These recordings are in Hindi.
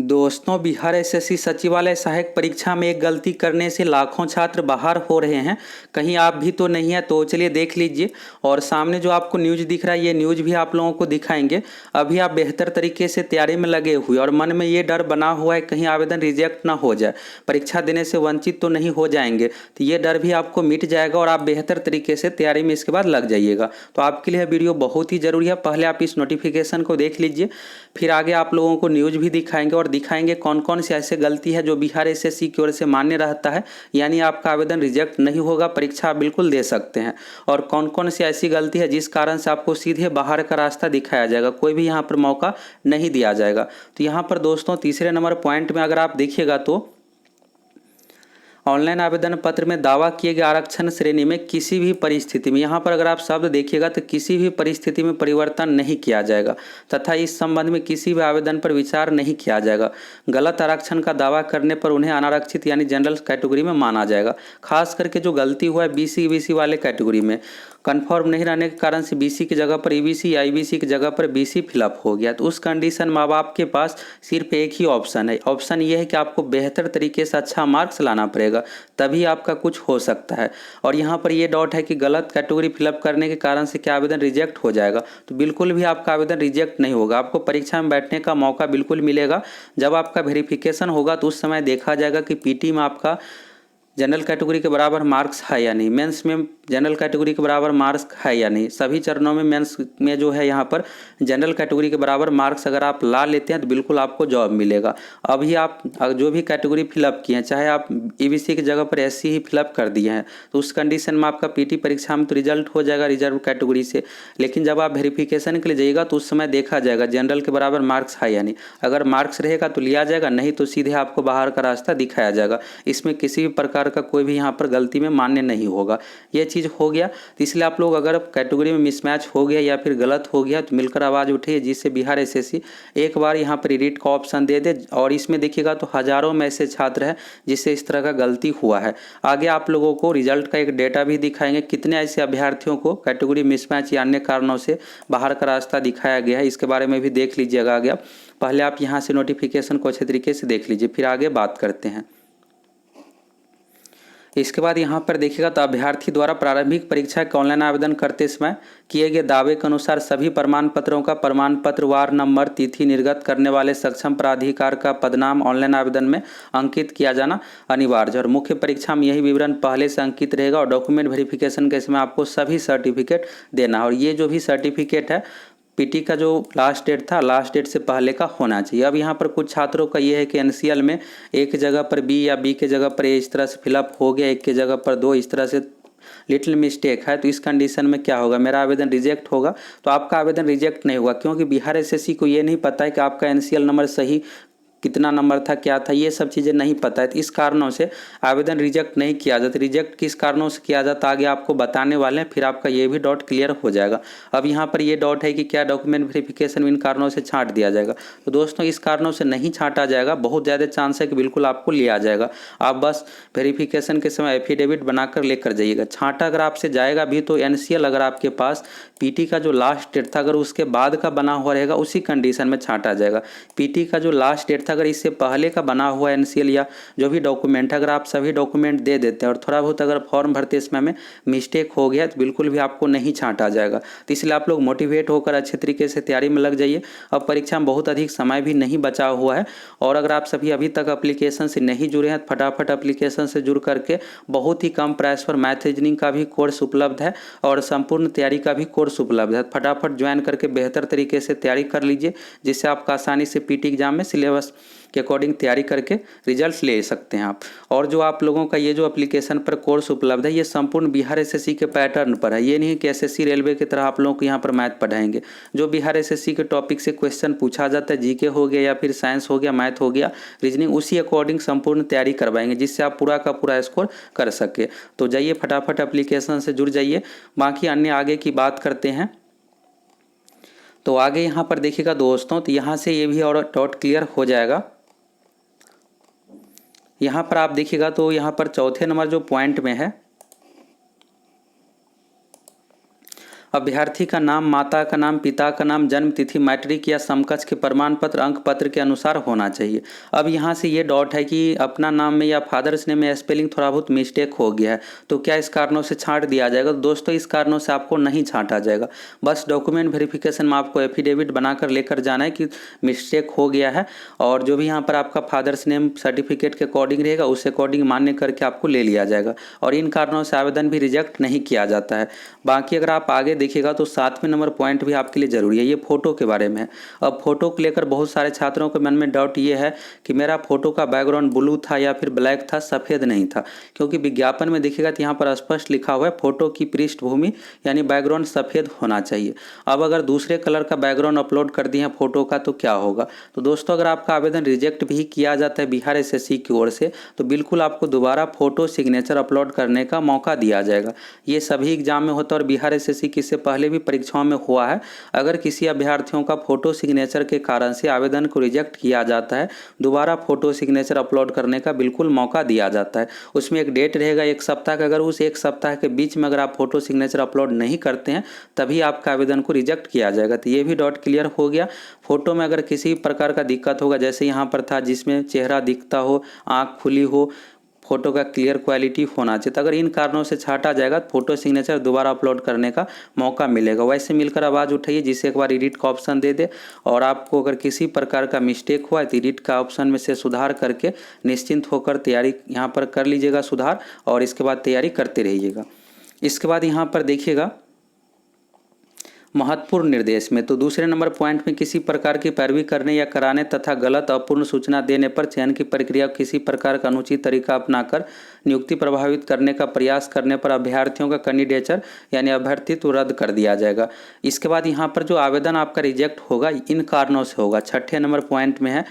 दोस्तों, बिहार एसएससी सचिवालय सहायक परीक्षा में एक गलती करने से लाखों छात्र बाहर हो रहे हैं। कहीं आप भी तो नहीं है? तो चलिए देख लीजिए। और सामने जो आपको न्यूज़ दिख रहा है, ये न्यूज़ भी आप लोगों को दिखाएंगे। अभी आप बेहतर तरीके से तैयारी में लगे हुए और मन में ये डर बना हुआ है कहीं आवेदन रिजेक्ट ना हो जाए, परीक्षा देने से वंचित तो नहीं हो जाएंगे। तो ये डर भी आपको मिट जाएगा और आप बेहतर तरीके से तैयारी में इसके बाद लग जाइएगा। तो आपके लिए वीडियो बहुत ही ज़रूरी है। पहले आप इस नोटिफिकेशन को देख लीजिए, फिर आगे आप लोगों को न्यूज़ भी दिखाएंगे और दिखाएंगे कौन कौन सी ऐसे गलती है जो बिहार एसएससी की ओर से मान्य रहता है, यानी आपका आवेदन रिजेक्ट नहीं होगा, परीक्षा आप बिल्कुल दे सकते हैं। और कौन कौन सी ऐसी गलती है जिस कारण से आपको सीधे बाहर का रास्ता दिखाया जाएगा, कोई भी यहाँ पर मौका नहीं दिया जाएगा। तो यहाँ पर दोस्तों तीसरे नंबर पॉइंट में अगर आप देखिएगा तो ऑनलाइन आवेदन पत्र में दावा किए गए आरक्षण श्रेणी में किसी भी परिस्थिति में, यहाँ पर अगर आप शब्द देखिएगा तो किसी भी परिस्थिति में परिवर्तन नहीं किया जाएगा तथा इस संबंध में किसी भी आवेदन पर विचार नहीं किया जाएगा। गलत आरक्षण का दावा करने पर उन्हें अनारक्षित यानी जनरल कैटेगरी में माना जाएगा। खास करके जो गलती हुआ है बीसी ईबीसी वाले कैटेगरी में, कन्फर्म नहीं रहने के कारण से बीसी की जगह पर ईबीसी या ईबीसी की जगह पर बीसी फिलअप हो गया, तो उस कंडीशन में अब आपके पास सिर्फ एक ही ऑप्शन है। ऑप्शन ये है कि आपको बेहतर तरीके से अच्छा मार्क्स लाना पड़ेगा, तभी आपका कुछ हो सकता है। और यहाँ पर ये डाउट है कि गलत कैटेगरी फिलअप करने के कारण से क्या आवेदन रिजेक्ट हो जाएगा, तो बिल्कुल भी आपका आवेदन रिजेक्ट नहीं होगा। आपको परीक्षा में बैठने का मौका बिल्कुल मिलेगा। जब आपका वेरिफिकेशन होगा तो उस समय देखा जाएगा कि पीटी में आपका जनरल कैटेगरी के बराबर मार्क्स है या नहीं, मेंस में जनरल कैटेगरी के बराबर मार्क्स है या नहीं। सभी चरणों में मेंस में जो है यहाँ पर जनरल कैटेगरी के बराबर मार्क्स अगर आप ला लेते हैं तो बिल्कुल आपको जॉब मिलेगा। अभी आप जो भी कैटेगरी फिलअप किए हैं, चाहे आप ईबीसी की जगह पर एससी ही फिलअप कर दिए हैं, तो उस कंडीशन में आपका पीटी परीक्षा में तो रिजल्ट हो जाएगा रिजर्व कैटेगरी से। लेकिन जब आप वेरिफिकेशन के लिए जाइएगा तो उस समय देखा जाएगा जनरल के बराबर मार्क्स है या नहीं। अगर मार्क्स रहेगा तो लिया जाएगा, नहीं तो सीधे आपको बाहर का रास्ता दिखाया जाएगा। इसमें किसी भी प्रकार का कोई भी यहाँ पर गलती में मान्य नहीं होगा। ये चीज़ हो गया। तो इसलिए आप लोग अगर कैटेगरी में मिसमैच हो गया या फिर गलत हो गया तो मिलकर आवाज़ उठाइए, जिससे बिहार एसएससी एक बार यहाँ पर एडिट का ऑप्शन दे दे। और इसमें देखिएगा तो हज़ारों में ऐसे छात्र हैं जिससे इस तरह का गलती हुआ है। आगे आप लोगों को रिजल्ट का एक डेटा भी दिखाएंगे, कितने ऐसे अभ्यर्थियों को कैटेगरी मिसमैच या अन्य कारणों से बाहर का रास्ता दिखाया गया है, इसके बारे में भी देख लीजिएगा आगे। पहले आप यहाँ से नोटिफिकेशन को अच्छे तरीके से देख लीजिए, फिर आगे बात करते हैं। इसके बाद यहाँ पर देखिएगा तो अभ्यर्थी द्वारा प्रारंभिक परीक्षा के ऑनलाइन आवेदन करते समय किए गए दावे के अनुसार सभी प्रमाण पत्रों का प्रमाण पत्र वार नंबर तिथि निर्गत करने वाले सक्षम प्राधिकार का पदनाम ऑनलाइन आवेदन में अंकित किया जाना अनिवार्य है। और मुख्य परीक्षा में यही विवरण पहले से अंकित रहेगा। और डॉक्यूमेंट वेरिफिकेशन के समय आपको सभी सर्टिफिकेट देना है। और ये जो भी सर्टिफिकेट है पीटी का जो लास्ट डेट था, लास्ट डेट से पहले का होना चाहिए। अब यहाँ पर कुछ छात्रों का ये है कि एनसीएल में एक जगह पर बी या बी के जगह पर ए इस तरह से फिलअप हो गया, एक के जगह पर दो, इस तरह से लिटिल मिस्टेक है। तो इस कंडीशन में क्या होगा, मेरा आवेदन रिजेक्ट होगा। तो आपका आवेदन रिजेक्ट नहीं होगा, क्योंकि बिहार एसएससी को ये नहीं पता है कि आपका एनसीएल नंबर सही कितना नंबर था, क्या था, ये सब चीज़ें नहीं पता है। तो इस कारणों से आवेदन रिजेक्ट नहीं किया जाता। रिजेक्ट किस कारणों से किया जाता आगे आपको बताने वाले हैं, फिर आपका ये भी डाउट क्लियर हो जाएगा। अब यहाँ पर ये डाउट है कि क्या डॉक्यूमेंट वेरिफिकेशन इन कारणों से छांट दिया जाएगा। तो दोस्तों इस कारणों से नहीं छांटा जाएगा, बहुत ज़्यादा चांस है कि बिल्कुल आपको लिया जाएगा। आप बस वेरिफिकेशन के समय एफिडेविट बनाकर लेकर जाइएगा। छांटा अगर आपसे जाएगा भी तो एनसीएल अगर आपके पास पीटी का जो लास्ट डेट था अगर उसके बाद का बना हुआ रहेगा, उसी कंडीशन में छांटा जाएगा। पीटी का जो लास्ट डेट था अगर इससे पहले का बना हुआ एनसीएल या जो भी डॉक्यूमेंट है, अगर आप सभी डॉक्यूमेंट दे देते हैं और थोड़ा बहुत अगर फॉर्म भरते समय में मिस्टेक हो गया तो बिल्कुल भी आपको नहीं छांटा जाएगा। तो इसलिए आप लोग मोटिवेट होकर अच्छे तरीके से तैयारी में लग जाइए। अब परीक्षा में बहुत अधिक समय भी नहीं बचा हुआ है। और अगर आप सभी अभी तक एप्लीकेशन से नहीं जुड़े हैं, फटाफट एप्लीकेशन से जुड़ करके बहुत ही कम प्राइस पर मैथ रीजनिंग का भी कोर्स उपलब्ध है और संपूर्ण तैयारी का भी कोर्स उपलब्ध है। फटाफट ज्वाइन करके बेहतर तरीके से तैयारी कर लीजिए, जिससे आपका आसानी से पीटी एग्जाम में सिलेबस के अकॉर्डिंग तैयारी करके रिजल्ट ले सकते हैं आप। और जो आप लोगों का ये जो एप्लीकेशन पर कोर्स उपलब्ध है, ये संपूर्ण बिहार एसएससी के पैटर्न पर है। ये नहीं कि एसएससी रेलवे की तरह आप लोगों को यहाँ पर मैथ पढ़ाएंगे। जो बिहार एसएससी के टॉपिक से क्वेश्चन पूछा जाता है, जीके हो गया या फिर साइंस हो गया, मैथ हो गया, रीजनिंग, उसी अकॉर्डिंग संपूर्ण तैयारी करवाएंगे, जिससे आप पूरा का पूरा स्कोर कर सके। तो जाइए फटाफट एप्लीकेशन से जुड़ जाइए। बाकी अन्य आगे की बात करते हैं। तो आगे यहाँ पर देखिएगा दोस्तों, तो यहाँ से ये भी और डाउट क्लियर हो जाएगा। यहाँ पर आप देखिएगा तो यहाँ पर चौथे नंबर जो पॉइंट में है, अभ्यर्थी का नाम, माता का नाम, पिता का नाम, जन्म तिथि, मैट्रिक या समकक्ष के प्रमाण पत्र अंक पत्र के अनुसार होना चाहिए। अब यहाँ से ये डाउट है कि अपना नाम में या फादर्स नेम में स्पेलिंग थोड़ा बहुत मिस्टेक हो गया है, तो क्या इस कारणों से छांट दिया जाएगा? तो दोस्तों इस कारणों से आपको नहीं छांटा जाएगा। बस डॉक्यूमेंट वेरिफिकेशन में आपको एफिडेविट बनाकर लेकर जाना है कि मिस्टेक हो गया है, और जो भी यहाँ पर आपका फादर्स नेम सर्टिफिकेट के अकॉर्डिंग रहेगा उस अकॉर्डिंग मान्य करके आपको ले लिया जाएगा, और इन कारणों से आवेदन भी रिजेक्ट नहीं किया जाता है। बाकी अगर आप आगे देखिएगा तो 7वें नंबर पॉइंट भी आपके लिए जरूरी है, ये फोटो के बारे में है। अब फोटो को लेकर बहुत सारे छात्रों के मन में डाउट ये है कि मेरा फोटो का बैकग्राउंड ब्लू था या फिर ब्लैक था, सफ़ेद नहीं था, क्योंकि विज्ञापन में देखिएगा तो यहाँ पर स्पष्ट लिखा हुआ है फोटो की पृष्ठभूमि यानी बैकग्राउंड सफ़ेद होना चाहिए। अब अगर दूसरे कलर का बैकग्राउंड अपलोड कर दिए हैं फोटो का तो क्या होगा? तो दोस्तों अगर आपका आवेदन रिजेक्ट भी किया जाता है बिहार एसएससी की ओर से तो बिल्कुल आपको दोबारा फोटो सिग्नेचर अपलोड करने का मौका दिया जाएगा। ये सभी एग्जाम में होता है और बिहार एसएससी की इससे पहले भी परीक्षाओं में हुआ है। अगर किसी अभ्यर्थियों का फोटो सिग्नेचर के कारण से आवेदन को रिजेक्ट किया जाता है, दोबारा फोटो सिग्नेचर अपलोड करने का बिल्कुल मौका दिया जाता है। उसमें एक डेट रहेगा 1 सप्ताह का, अगर उस 1 सप्ताह के बीच में अगर आप फोटो सिग्नेचर अपलोड नहीं करते हैं तभी आपका आवेदन को रिजेक्ट किया जाएगा। तो ये भी डाउट क्लियर हो गया। फोटो में अगर किसी प्रकार का दिक्कत होगा, जैसे यहाँ पर था जिसमें चेहरा दिखता हो, आँख खुली हो, फोटो का क्लियर क्वालिटी होना चाहिए, तो अगर इन कारणों से छाटा जाएगा तो फोटो सिग्नेचर दोबारा अपलोड करने का मौका मिलेगा। वैसे मिलकर आवाज़ उठाइए जिसे एक बार एडिट का ऑप्शन दे दे, और आपको अगर किसी प्रकार का मिस्टेक हुआ है तो एडिट का ऑप्शन में से सुधार करके निश्चिंत होकर तैयारी यहाँ पर कर लीजिएगा सुधार, और इसके बाद तैयारी करते रहिएगा। इसके बाद यहाँ पर देखिएगा महत्वपूर्ण निर्देश में, तो दूसरे नंबर पॉइंट में किसी प्रकार की पैरवी करने या कराने तथा गलत अपूर्ण सूचना देने पर चयन की प्रक्रिया किसी प्रकार का अनुचित तरीका अपनाकर नियुक्ति प्रभावित करने का प्रयास करने पर अभ्यर्थियों का कैंडिडेचर यानी अभ्यर्थित्व रद्द कर दिया जाएगा। इसके बाद यहाँ पर जो आवेदन आपका रिजेक्ट होगा इन कारणों से होगा। 6ठे नंबर पॉइंट में है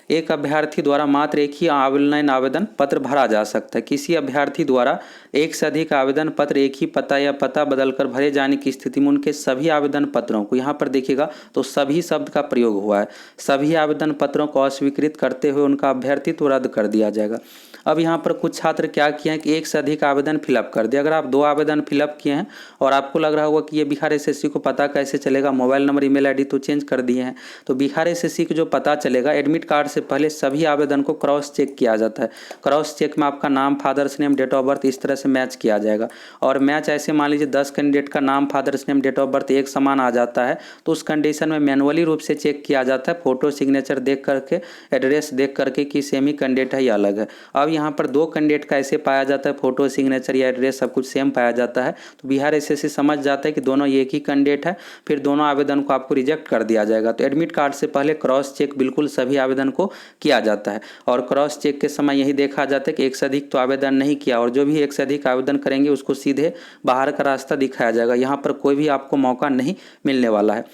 एक अभ्यर्थी द्वारा मात्र एक ही ऑनलाइन आवेदन पत्र भरा जा सकता है। किसी अभ्यर्थी द्वारा एक से अधिक आवेदन पत्र एक ही पता या पता बदलकर भरे जाने की स्थिति में उनके सभी आवेदन पत्रों को, यहाँ पर देखिएगा तो सभी शब्द का प्रयोग हुआ है, सभी आवेदन पत्रों को अस्वीकृत करते हुए उनका अभ्यर्थित्व रद्द कर दिया जाएगा। अब यहाँ पर कुछ छात्र क्या किए हैं कि एक से अधिक आवेदन फिलअप कर दिया। अगर आप 2 आवेदन फिलअप किए हैं और आपको लग रहा होगा कि ये बिहार एसएससी को पता कैसे चलेगा, मोबाइल नंबर ईमेल आईडी तो चेंज कर दिए हैं, तो बिहार एसएससी को जो पता चलेगा एडमिट कार्ड से पहले सभी आवेदन को क्रॉस चेक किया जाता है। क्रॉस चेक में आपका नाम, father's name, date of birth इस तरह से मैच किया जाएगा, और मैच ऐसे मान लीजिए 10 कैंडिडेट का नाम, father's name, date of birth एक समान आ जाता है तो उस कंडीशन में मैनुअली रूप से चेक किया जाता है, फोटो सिग्नेचर देख करके, एड्रेस देख करके कि सेम ही कैंडिडेट है या अलग है। अब यहाँ पर 2 कैंडिडेट का ऐसे पाया जाता है, फोटो सिग्नेचर या एड्रेस सब कुछ सेम पाया जाता है, तो बिहार एसएससी समझ जाता है कि दोनों एक ही कैंडिडेट है, फिर दोनों आवेदन को आपको रिजेक्ट कर दिया जाएगा। तो एडमिट कार्ड से पहले क्रॉस चेक बिल्कुल सभी आवेदन को किया जाता है, और क्रॉस चेक के समय यही देखा जाता है कि एक से अधिक तो आवेदन नहीं किया, और जो भी एक से अधिक आवेदन करेंगे उसको सीधे बाहर का रास्ता दिखाया जाएगा, यहाँ पर कोई भी आपको मौका नहीं मिलने वाला है।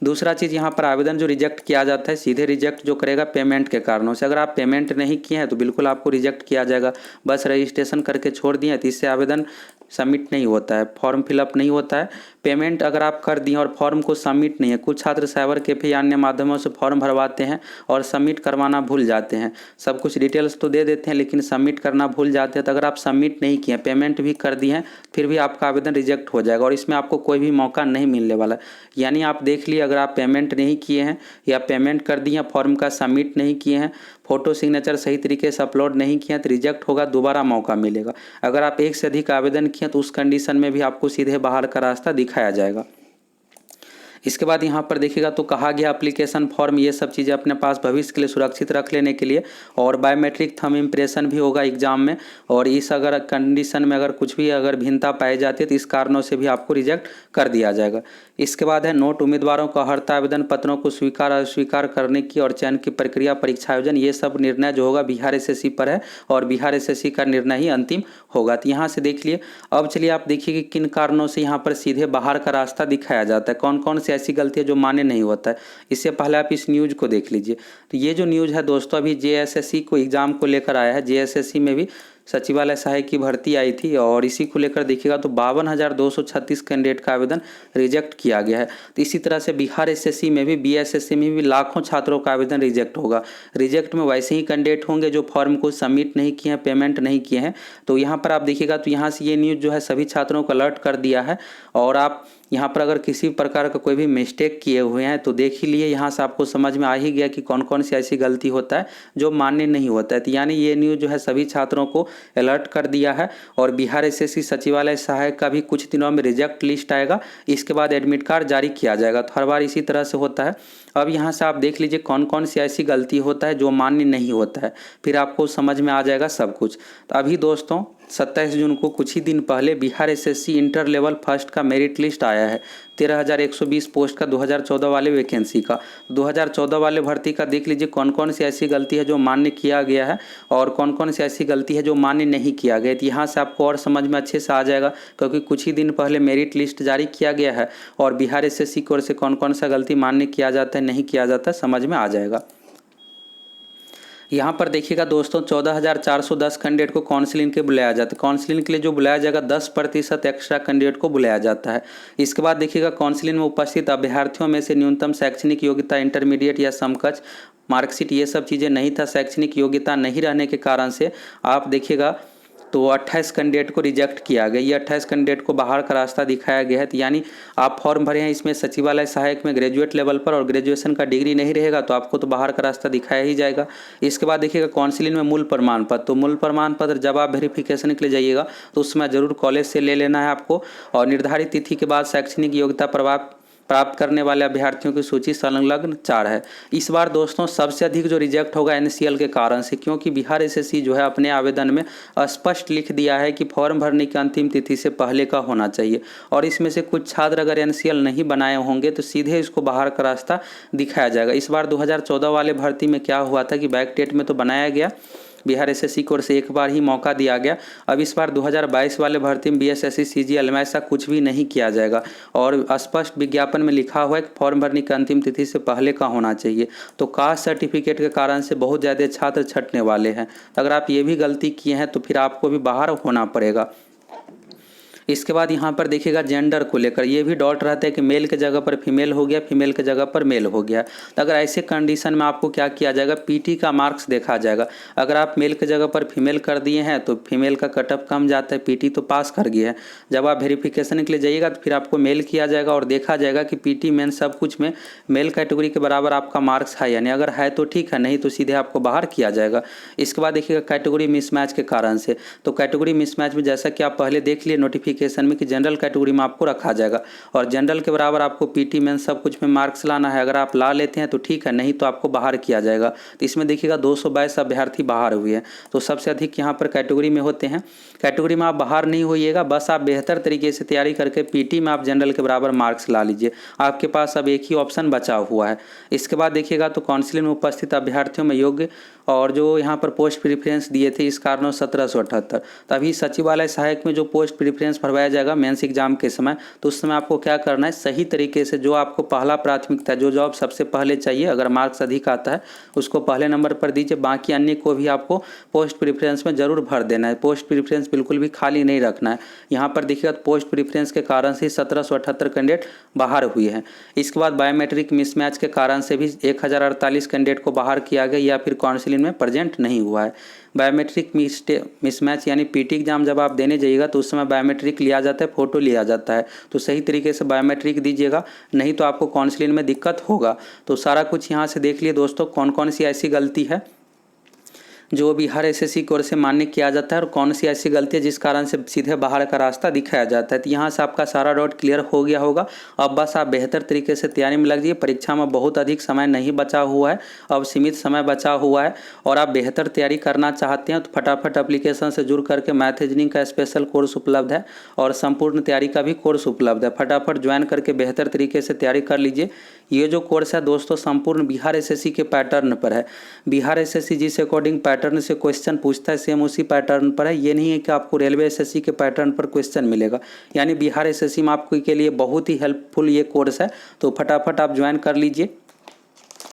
दूसरा चीज़ यहाँ पर आवेदन जो रिजेक्ट किया जाता है सीधे रिजेक्ट जो करेगा पेमेंट के कारणों से। अगर आप पेमेंट नहीं किए हैं तो बिल्कुल आपको रिजेक्ट किया जाएगा। बस रजिस्ट्रेशन करके छोड़ दिए हैं तो इससे आवेदन सबमिट नहीं होता है, फॉर्म फिलअप नहीं होता है। पेमेंट अगर आप कर दिए और फॉर्म को सबमिट नहीं है, कुछ छात्र साइबर कैफे या अन्य माध्यमों से फॉर्म भरवाते हैं और सबमिट करवाना भूल जाते हैं, सब कुछ डिटेल्स तो दे देते हैं लेकिन सबमिट करना भूल जाते हैं। तो अगर आप सबमिट नहीं किए, पेमेंट भी कर दिए हैं, फिर भी आपका आवेदन रिजेक्ट हो जाएगा और इसमें आपको कोई भी मौका नहीं मिलने वाला। यानी आप देख लिए, अगर आप पेमेंट नहीं किए हैं या पेमेंट कर दिए हैं, फॉर्म का सबमिट नहीं किए हैं, फोटो सिग्नेचर सही तरीके से अपलोड नहीं किया तो रिजेक्ट होगा, दोबारा मौका मिलेगा। अगर आप एक से अधिक आवेदन किए तो उस कंडीशन में भी आपको सीधे बाहर का रास्ता दिखाया जाएगा। इसके बाद यहाँ पर देखिएगा तो कहा गया एप्लीकेशन फॉर्म, ये सब चीज़ें अपने पास भविष्य के लिए सुरक्षित रख लेने के लिए, और बायोमेट्रिक थंब इम्प्रेशन भी होगा एग्जाम में, और इस अगर कंडीशन में अगर कुछ भी अगर भिन्नता पाई जाती है तो इस कारणों से भी आपको रिजेक्ट कर दिया जाएगा। इसके बाद है नोट, उम्मीदवारों को हर आवेदन पत्रों को स्वीकार अस्वीकार करने की और चयन की प्रक्रिया, परीक्षा आयोजन, ये सब निर्णय जो होगा बिहार एसएससी पर है और बिहार एसएससी का निर्णय ही अंतिम होगा। तो यहाँ से देख लिए। अब चलिए आप देखिए कि किन कारणों से यहाँ पर सीधे बाहर का रास्ता दिखाया जाता है, कौन कौन सी ऐसी गलती है जो मान्य नहीं होता है। इससे पहले आप इस न्यूज़ को देख लीजिए। तो ये जो न्यूज़ है दोस्तों अभी जेएसएससी को एग्जाम को लेकर आया है, जेएसएससी में भी सचिवालय सहायक की भर्ती आई थी और इसी को लेकर देखिएगा तो 52,236 कैंडिडेट का आवेदन रिजेक्ट किया गया है। तो इसी तरह से बिहार एसएससी में भी, बीएसएससी में भी लाखों छात्रों का आवेदन रिजेक्ट होगा। रिजेक्ट में वैसे ही कैंडिडेट होंगे जो फॉर्म को सबमिट नहीं किए हैं, पेमेंट नहीं किए हैं। तो यहाँ पर आप देखिएगा तो यहाँ से ये न्यूज़ जो है सभी छात्रों को अलर्ट कर दिया है। और आप यहाँ पर अगर किसी प्रकार का कोई भी मिस्टेक किए हुए हैं तो देख ही लिए, यहाँ से आपको समझ में आ ही गया कि कौन कौन सी ऐसी गलती होता है जो मान्य नहीं होता है। तो यानी ये न्यूज़ जो है सभी छात्रों को अलर्ट कर दिया है। और बिहार एसएससी सचिवालय सहायक का भी कुछ दिनों में रिजेक्ट लिस्ट आएगा, इसके बाद एडमिट कार्ड जारी किया जाएगा। तो हर बार इसी तरह से होता है। अब यहाँ से आप देख लीजिए कौन कौन सी ऐसी गलती होता है जो मान्य नहीं होता है, फिर आपको समझ में आ जाएगा सब कुछ। तो अभी दोस्तों 27 जून को कुछ ही दिन पहले Bihar SSC inter level first का मेरिट लिस्ट आया है। 13,120 पोस्ट का 2014 वाले वैकेंसी का, 2014 वाले भर्ती का देख लीजिए कौन कौन सी ऐसी गलती है जो मान्य किया गया है और कौन कौन सी ऐसी गलती है जो मान्य नहीं किया गया। तो यहाँ से आपको और समझ में अच्छे से आ जाएगा, क्योंकि कुछ ही दिन पहले मेरिट लिस्ट जारी किया गया है और बिहार एसएससी की ओर से कौन कौन सा गलती मान्य किया जाता है, नहीं किया जाता है, समझ में आ जाएगा। यहाँ पर देखिएगा दोस्तों 14,410 कैंडिडेट को काउंसलिंग के बुलाया जाता है। काउंसलिंग के लिए जो बुलाया जाएगा 10% एक्स्ट्रा कैंडिडेट को बुलाया जाता है। इसके बाद देखिएगा काउंसलिंग में उपस्थित अभ्यर्थियों में से न्यूनतम शैक्षणिक योग्यता इंटरमीडिएट या समकक्ष मार्कशीट ये सब चीज़ें नहीं था। शैक्षणिक योग्यता नहीं रहने के कारण से आप देखिएगा तो 28 कैंडिडेट को रिजेक्ट किया गया। ये 28 कैंडिडेट को बाहर का रास्ता दिखाया गया है। तो यानी आप फॉर्म भरे हैं, इसमें सचिवालय सहायक में ग्रेजुएट लेवल पर और ग्रेजुएशन का डिग्री नहीं रहेगा तो आपको तो बाहर का रास्ता दिखाया ही जाएगा। इसके बाद देखिएगा काउंसलिंग में मूल प्रमाण पत्र, तो मूल प्रमाण पत्र जब आप वेरिफिकेशन के लिए जाइएगा तो उसमें जरूर कॉलेज से ले लेना है आपको। और निर्धारित तिथि के बाद शैक्षणिक योग्यता प्राप्त करने वाले अभ्यर्थियों की सूची संलग्न 4 है। इस बार दोस्तों सबसे अधिक जो रिजेक्ट होगा एनसीएल के कारण से, क्योंकि बिहार एसएससी जो है अपने आवेदन में स्पष्ट लिख दिया है कि फॉर्म भरने की अंतिम तिथि से पहले का होना चाहिए। और इसमें से कुछ छात्र अगर एनसीएल नहीं बनाए होंगे तो सीधे इसको बाहर का रास्ता दिखाया जाएगा। इस बार 2014 वाले भर्ती में क्या हुआ था कि बैक डेट में तो बनाया गया, बिहार एसएससी की ओर से एक बार ही मौका दिया गया। अब इस बार 2022 वाले भर्ती में बीएसएससी सीजीएल में ऐसा कुछ भी नहीं किया जाएगा और स्पष्ट विज्ञापन में लिखा हुआ है कि फॉर्म भरने की अंतिम तिथि से पहले का होना चाहिए। तो कास्ट सर्टिफिकेट के कारण से बहुत ज़्यादा छात्र छंटने वाले हैं। अगर आप ये भी गलती किए हैं तो फिर आपको भी बाहर होना पड़ेगा। इसके बाद यहाँ पर देखिएगा जेंडर को लेकर ये भी डाउट रहता है कि मेल के जगह पर फीमेल हो गया, फीमेल के जगह पर मेल हो गया। तो अगर ऐसे कंडीशन में आपको क्या किया जाएगा, पीटी का मार्क्स देखा जाएगा। अगर आप मेल के जगह पर फीमेल कर दिए हैं तो फीमेल का कटअप कम जाता है, पीटी तो पास कर गया है। जब आप वेरिफिकेशन के लिए जाइएगा तो फिर आपको मेल किया जाएगा और देखा जाएगा कि पीटी मेन सब कुछ में मेल कैटेगरी के बराबर आपका मार्क्स है यानी अगर है तो ठीक है, नहीं तो सीधे आपको बाहर किया जाएगा। इसके बाद देखिएगा कैटेगरी मिसमैच के कारण से, तो कैटेगरी मिसमैच में जैसा कि आप पहले देख लिए नोटिफिकेशन में कि जनरल कैटेगरी में आपको रखा जाएगा और जनरल के बराबर आपको पीटी मेन सब कुछ में मार्क्स लाना है। अगर आप ला लेते हैं तो ठीक है, नहीं तो आपको बाहर किया जाएगा। तो इसमें देखिएगा 222 अभ्यर्थी बाहर हुए हैं, तो सबसे अधिक यहाँ पर कैटेगरी में होते हैं। कैटेगरी में आप बाहर नहीं होइएगा, बस आप बेहतर तरीके से तैयारी करके पीटी में आप जनरल के बराबर मार्क्स ला लीजिए। आपके पास अब एक ही ऑप्शन बचा हुआ है। इसके बाद देखिएगा तो काउंसिलिंग में उपस्थित अभ्यर्थियों में योग्य और जो यहाँ पर पोस्ट प्रेफरेंस दिए थे इस कारणों 1778। तभी सचिवालय सहायक में जो पोस्ट प्रेफरेंस भरवाया जाएगा मेंस एग्जाम के समय, तो उस समय आपको क्या करना है, सही तरीके से जो आपको पहला प्राथमिकता जो जॉब सबसे पहले चाहिए, अगर मार्क्स अधिक आता है उसको पहले नंबर पर दीजिए। बाकी अन्य को भी आपको पोस्ट प्रेफरेंस में जरूर भर देना है। पोस्ट प्रेफरेंस बिल्कुल भी खाली नहीं रखना है। यहाँ पर देखिएगा पोस्ट प्रेफरेंस के कारण से 1778 कैंडिडेट बाहर हुए हैं। इसके बाद बायोमेट्रिक मिसमैच के कारण से भी 1048 कैंडिडेट को बाहर किया गया या फिर काउंसिलिंग में प्रेजेंट नहीं हुआ है। बायोमेट्रिक मिसमैच यानी पीटी एग्जाम जब आप देने जाइएगा तो उस समय बायोमेट्रिक लिया जाता है, फोटो लिया जाता है, तो सही तरीके से बायोमेट्रिक दीजिएगा, नहीं तो आपको काउंसिलिंग में दिक्कत होगा। तो सारा कुछ यहाँ से देख लिए दोस्तों कौन कौन सी ऐसी गलती है जो बिहार एसएससी की ओर से मान्य किया जाता है और कौन सी ऐसी गलती है जिस कारण से सीधे बाहर का रास्ता दिखाया जाता है। तो यहाँ से आपका सारा डाउट क्लियर हो गया होगा। अब बस आप बेहतर तरीके से तैयारी में लग जाइए। परीक्षा में बहुत अधिक समय नहीं बचा हुआ है, अब सीमित समय बचा हुआ है और आप बेहतर तैयारी करना चाहते हैं तो फटाफट एप्लीकेशन से जुड़ करके मैथ रीजनिंग का स्पेशल कोर्स उपलब्ध है और संपूर्ण तैयारी का भी कोर्स उपलब्ध है। फटाफट ज्वाइन करके बेहतर तरीके से तैयारी कर लीजिए। ये जो कोर्स है दोस्तों संपूर्ण बिहार एसएससी के पैटर्न पर है। बिहार एसएससी जिस अकॉर्डिंग पैटर्न से क्वेश्चन पूछता है सेम उसी पैटर्न पर है। ये नहीं है कि आपको रेलवे एसएससी के पैटर्न पर क्वेश्चन मिलेगा। यानी बिहार एसएससी में आपको के लिए बहुत ही हेल्पफुल ये कोर्स है, तो फटाफट आप ज्वाइन कर लीजिए।